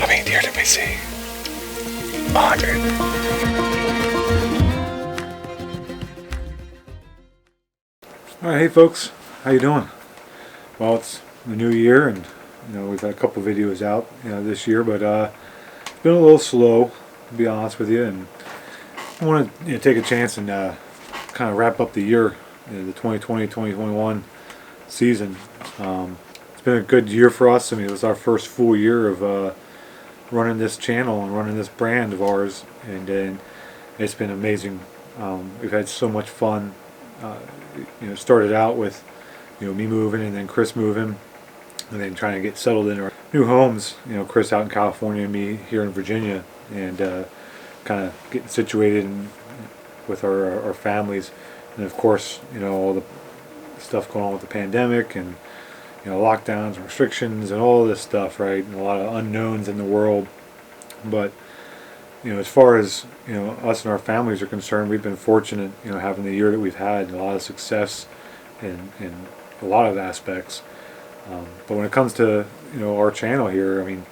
How many deer did we see? 100. All right, hey folks, how you doing? Well, it's the new year, and we've had a couple videos out this year, but it's been a little slow, to be honest with you. And I want to take a chance and kind of wrap up the year, the 2020-2021 season. It's been a good year for us. I mean, it was our first full year of running this channel and running this brand of ours, and it's been amazing. We've had so much fun. Started out with me moving, and then Chris moving, and then trying to get settled in our new homes. Chris out in California and me here in Virginia, and kind of getting situated with our families. And of course, all the stuff going on with the pandemic and lockdowns and restrictions and all this stuff, right? And a lot of unknowns in the world. But as far as us and our families are concerned, we've been fortunate, having the year that we've had, and a lot of success in a lot of aspects. But when it comes to our channel here, I mean,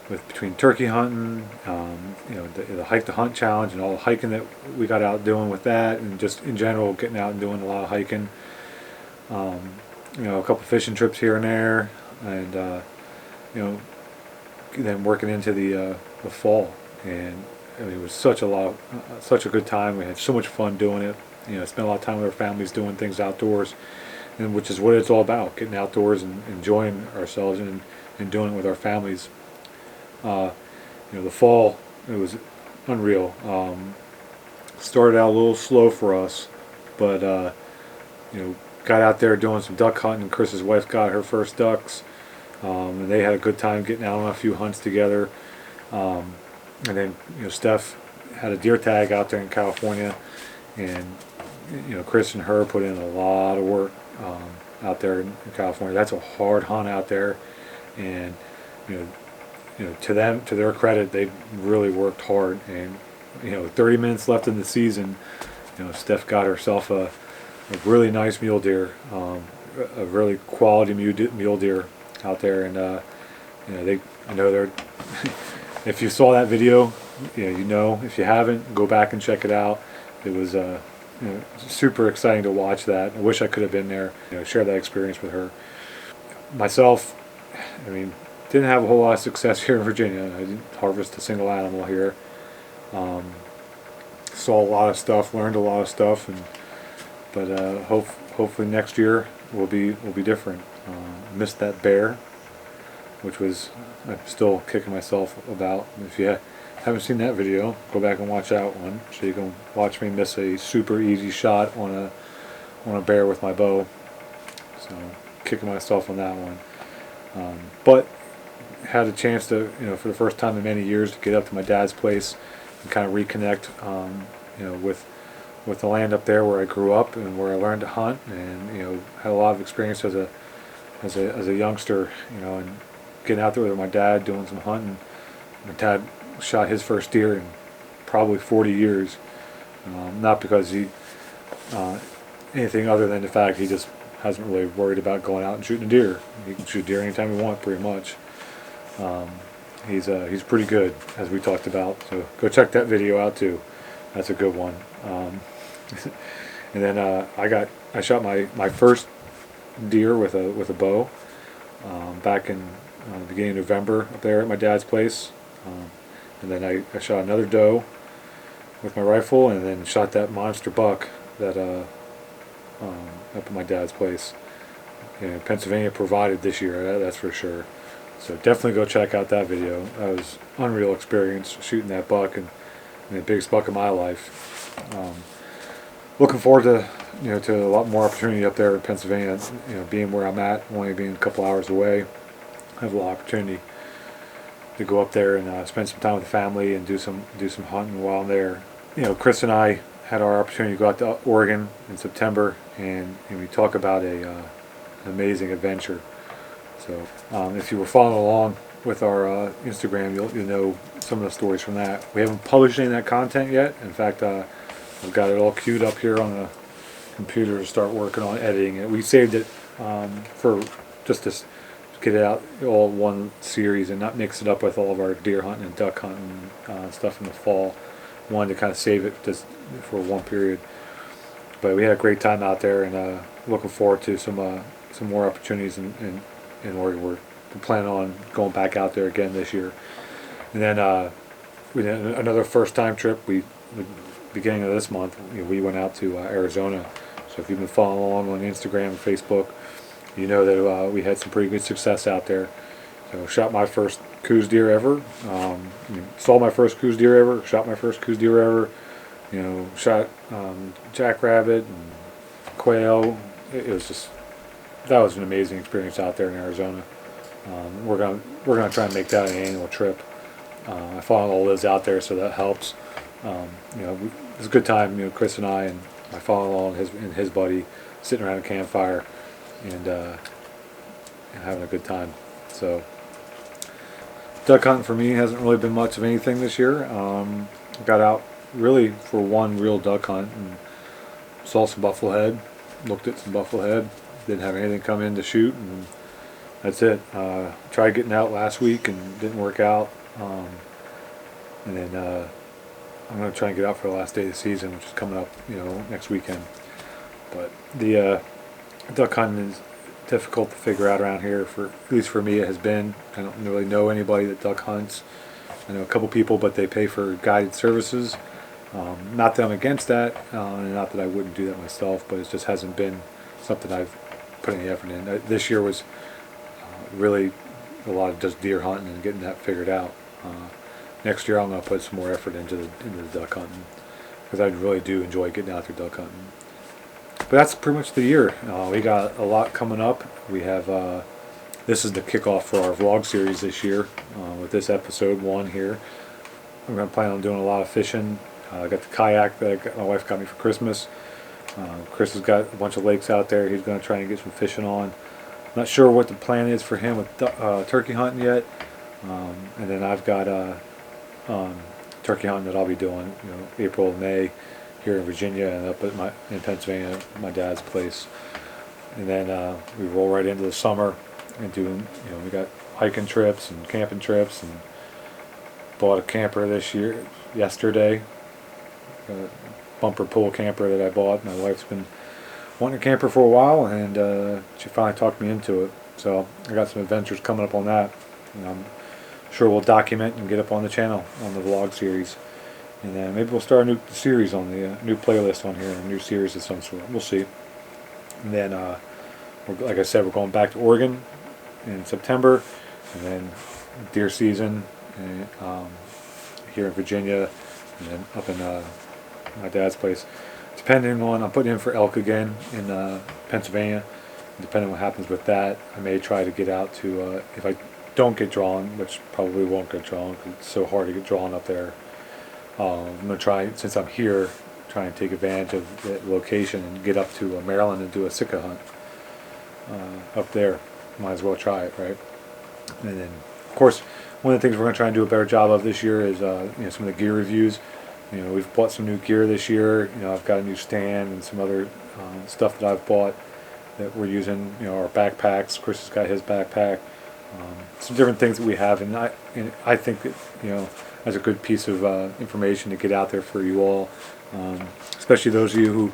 between turkey hunting, the hike to hunt challenge, and all the hiking that we got out doing with that, and just in general getting out and doing a lot of hiking, a couple fishing trips here and there, and then working into the fall. And I mean, it was such a good time. We had so much fun doing it. Spent a lot of time with our families doing things outdoors, and which is what it's all about: getting outdoors and enjoying ourselves and doing it with our families. The fall, it was unreal. Started out a little slow for us, but got out there doing some duck hunting. Chris's wife got her first ducks, and they had a good time getting out on a few hunts together. And then Steph had a deer tag out there in California, and Chris and her put in a lot of work out there in California. That's a hard hunt out there, and to their credit, they really worked hard. And 30 minutes left in the season, Steph got herself a really nice mule deer, a really quality mule deer out there. And I know they're if you saw that video, if you haven't, go back and check it out. It was super exciting to watch that. I wish I could have been there, share that experience with her. Myself, I mean, didn't have a whole lot of success here in Virginia. I didn't harvest a single animal here. Saw a lot of stuff, learned a lot of stuff, but hopefully next year will be different. Missed that bear, which was, I'm still kicking myself about. If you haven't seen that video, go back and watch that one, so you can watch me miss a super easy shot on a bear with my bow. So kicking myself on that one. But had a chance to, for the first time in many years, to get up to my dad's place and kind of reconnect, with the land up there where I grew up and where I learned to hunt, and had a lot of experience as a youngster, and getting out there with my dad doing some hunting. My dad shot his first deer in probably 40 years, not because he anything other than the fact he just hasn't really worried about going out and shooting a deer. He can shoot deer anytime he wants, pretty much. He's pretty good, as we talked about. So go check that video out too. That's a good one. And then I shot my first deer with a bow back in the beginning of November up there at my dad's place. And then I shot another doe with my rifle, and then shot that monster buck that up at my dad's place. And Pennsylvania provided this year, that's for sure. So definitely go check out that video. That was an unreal experience shooting that buck, and the biggest buck of my life. Looking forward to to a lot more opportunity up there in Pennsylvania. Being where I'm at, only being a couple hours away, I have a lot of opportunity to go up there and spend some time with the family and do some hunting while I'm there. Chris and I had our opportunity to go out to Oregon in September, and we talk about an amazing adventure. So if you were following along with our Instagram, you'll know some of the stories from that. We haven't published any of that content yet. In fact, I've got it all queued up here on the computer to start working on editing it. We saved it for just to get it out all one series and not mix it up with all of our deer hunting and duck hunting stuff in the fall. Wanted to kind of save it just for one period. But we had a great time out there, and looking forward to some more opportunities in Oregon. We're planning on going back out there again this year. And then we did another first-time trip. The beginning of this month, we went out to Arizona. So if you've been following along on Instagram and Facebook, you know that we had some pretty good success out there. So shot my first Coues deer ever. Saw my first Coues deer ever. Shot my first Coues deer ever. Shot jackrabbit and quail. It was that was an amazing experience out there in Arizona. We're gonna try and make that an annual trip. I follow all those out there, so that helps. It was a good time. Chris and I and my father-in-law and his buddy sitting around a campfire and having a good time. So duck hunting for me hasn't really been much of anything this year. Got out really for one real duck hunt and saw some bufflehead, looked at some bufflehead, didn't have anything come in to shoot, and that's it. Tried getting out last week and didn't work out. And then I'm going to try and get out for the last day of the season, which is coming up, next weekend. But the duck hunting is difficult to figure out around here. At least for me, it has been. I don't really know anybody that duck hunts. I know a couple people, but they pay for guided services. Not that I'm against that, and not that I wouldn't do that myself, but it just hasn't been something I've put any effort in. This year was really a lot of just deer hunting and getting that figured out. Next year I'm going to put some more effort into the duck hunting, because I really do enjoy getting out there duck hunting. But that's pretty much the year. We got a lot coming up. We have this is the kickoff for our vlog series this year with this episode 1 here. I'm going to plan on doing a lot of fishing. I got the kayak that my wife got me for Christmas. Chris has got a bunch of lakes out there. He's going to try and get some fishing on. Not sure what the plan is for him with turkey hunting yet. And then I've got turkey hunting that I'll be doing, April, May, here in Virginia and up in Pennsylvania, my dad's place. And then we roll right into the summer and doing, we got hiking trips and camping trips, and bought a camper yesterday, a bumper pull camper that I bought. My wife's been wanting a camper for a while, and she finally talked me into it. So I got some adventures coming up on that. I'm sure we'll document and get up on the channel on the vlog series. And then maybe we'll start a new series on the new playlist on here, a new series of some sort. We'll see. And then, like I said, we're going back to Oregon in September, and then deer season here in Virginia, and then up in my dad's place. Depending on, I'm putting in for elk again in Pennsylvania. Depending on what happens with that, I may try to get out to, if I don't get drawn, which probably won't get drawn because it's so hard to get drawn up there. I'm going to try, since I'm here, try and take advantage of the location and get up to Maryland and do a Sitka hunt up there. Might as well try it, right? And then, of course, one of the things we're going to try and do a better job of this year is some of the gear reviews. We've bought some new gear this year. I've got a new stand and some other stuff that I've bought that we're using. Our backpacks. Chris has got his backpack. Some different things that we have, and I think that that's a good piece of information to get out there for you all, especially those of you who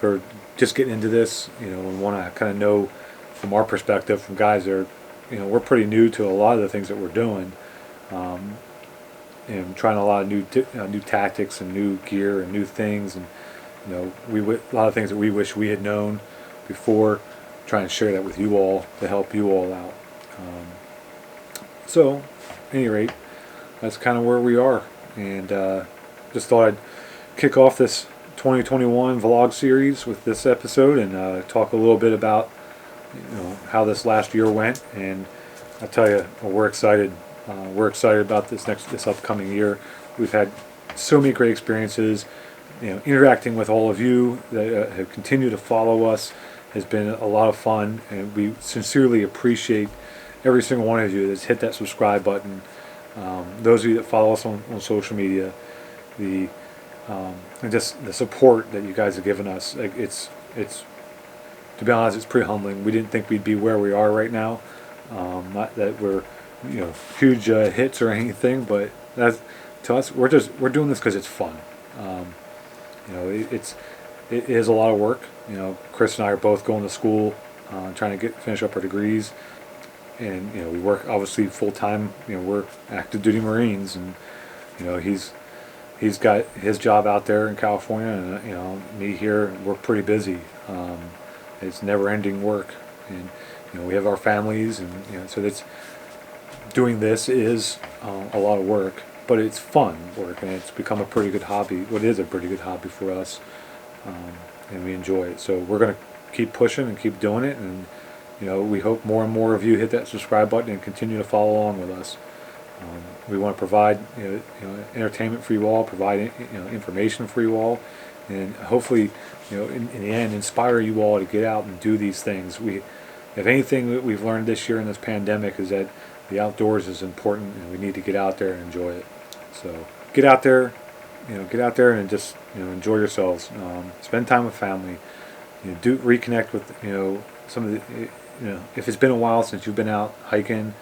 are just getting into this, and want to kind of know from our perspective, from guys that are, we're pretty new to a lot of the things that we're doing, and trying a lot of new tactics and new gear and new things, and a lot of things that we wish we had known before. Trying to share that with you all to help you all out. So, at any rate, that's kind of where we are, and just thought I'd kick off this 2021 vlog series with this episode, and talk a little bit about how this last year went. And I tell you, we're excited. We're excited about this upcoming year. We've had so many great experiences. Interacting with all of you that have continued to follow us has been a lot of fun, and we sincerely appreciate every single one of you that's hit that subscribe button. Those of you that follow us on social media, and just the support that you guys have given us. It's to be honest, it's pretty humbling. We didn't think we'd be where we are right now. Not that we're huge hits or anything, but that's, to us, we're doing this because it's fun. It is a lot of work. Chris and I are both going to school, trying to finish up our degrees, and we work obviously full time. We're active duty Marines, and he's got his job out there in California, and me here. We're pretty busy. It's never ending work, and we have our families, and so that's doing this is a lot of work. But it's fun work, and it's become a pretty good hobby. What is a pretty good hobby for us, and we enjoy it. So we're going to keep pushing and keep doing it, and we hope more and more of you hit that subscribe button and continue to follow along with us. We want to provide entertainment for you all, provide information for you all, and hopefully in the end inspire you all to get out and do these things. If anything that we've learned this year in this pandemic is that the outdoors is important, and we need to get out there and enjoy it. So get out there, and just enjoy yourselves. Spend time with family. Do reconnect with some of the if it's been a while since you've been out hiking,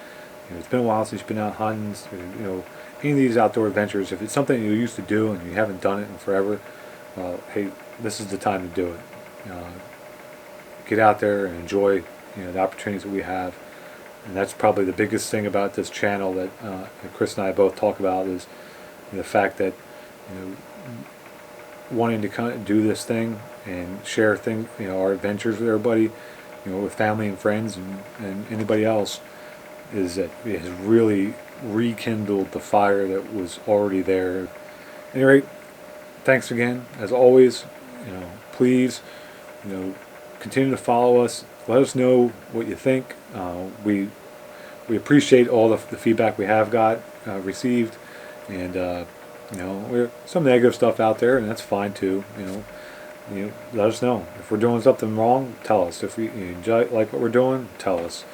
it's been a while since you've been out hunting. Any of these outdoor adventures. If it's something you used to do and you haven't done it in forever, hey, this is the time to do it. Get out there and enjoy the opportunities that we have. And that's probably the biggest thing about this channel that Chris and I both talk about is the fact that wanting to kind of do this thing and share things, our adventures with everybody, with family and friends and anybody else, is that it has really rekindled the fire that was already there. At any rate, thanks again, as always. Please, continue to follow us. Let us know what you think. We appreciate all the feedback we have received, and we're some negative stuff out there, and that's fine too. Let us know if we're doing something wrong. Tell us. If you like what we're doing, tell us.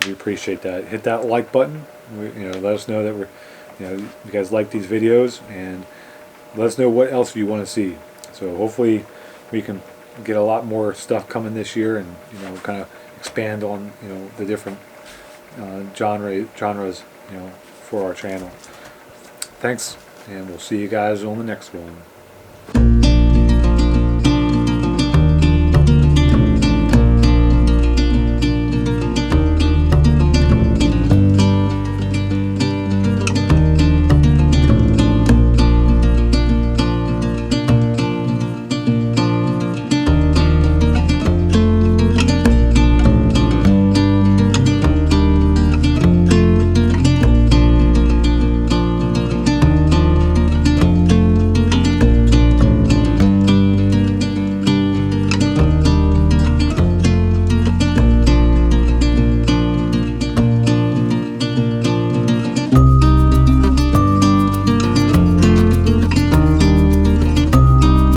We appreciate that. Hit that like button. Let us know that you guys like these videos, and let us know what else you want to see. So hopefully we can get a lot more stuff coming this year, and kind of expand on the different genres for our channel. Thanks, and we'll see you guys on the next one.